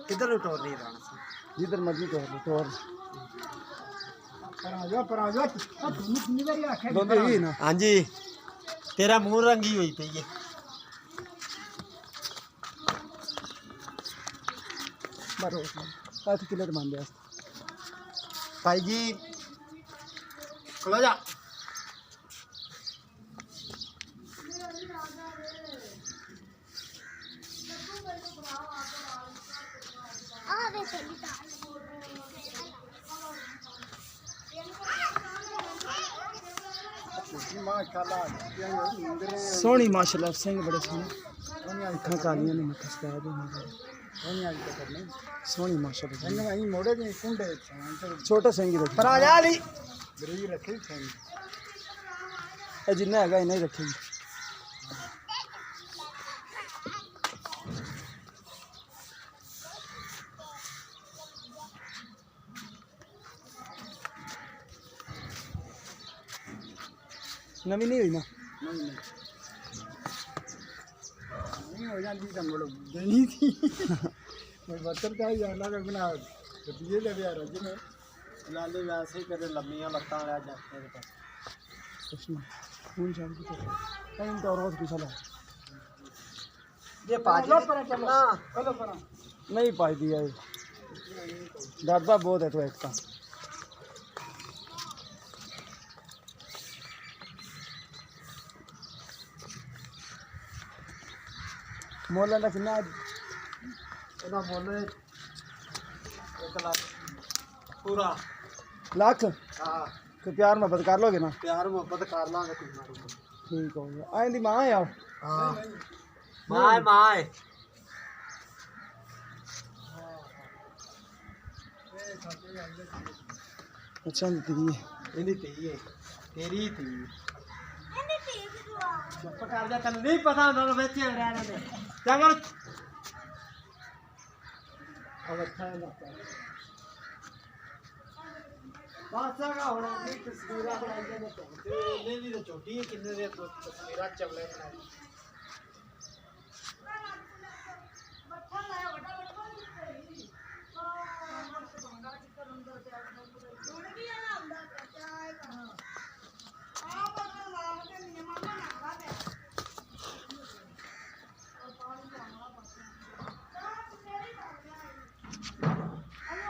किधर टोर नहीं रहना जिधर मर्जी टोर दोंदे ही ना। हाँ जी तेरा मुंह रंगी हुई पई है बारो 5 किलो मान दे भाई जी खलो जा सोहनी माशाल्लाह सिंह बड़े सोहने अखां कालियां ने मत्था सफेद सोहनी माशाल्लाह छोटा सिंह ही पर आ जा अली जिन्ना हैगा इन्ना ही रखेगी नवी नहीं हुई ना नहीं हो जाती तो मुड़ देनी थी मैं बर्तन का ही जाना का गुना ये ले यार जी में लाले वैसे ही करे लम्मियां लगता है जाते हैं पास कुछ नहीं कौन जान की टाइम तो और कुछ चला ये पाजी पर चलना चलो पर नहीं पाई दिया ये डरदा बहुत है तो एक का मोला ना कितना ਇਹਦਾ ਮੁੱਲ 1 ਲੱਖ ਪੂਰਾ लाख ਹਾਂ तो प्यार मोहब्बत कर लोगे ना ਪਿਆਰ ਮੁਹੱਬਤ ਕਰ ਲਾਂਗੇ ਕੋਈ ਨਾ ठीक हो गया आए दी मां है आओ ਹਾਂ ਮਾਏ ਮਾਏ अच्छा दी है ਇਹਦੀ ਧੀ ਹੈ ਤੇਰੀ ਧੀ ਚੁੱਪ ਕਰ ਜਾ ਤੈਨੂੰ ਨਹੀਂ ਪਤਾ ਉਹਨਾਂ ਨੂੰ ਵਿੱਚ ਰਹਿਣਾ ਨੇ ਚੰਗਾ अब अच्छा है लगता है बादशाह का होना भी तस्वीरें बनाई जाने तो ने भी तो छोटी है किन्ने दे तस्वीरें चवले बनाई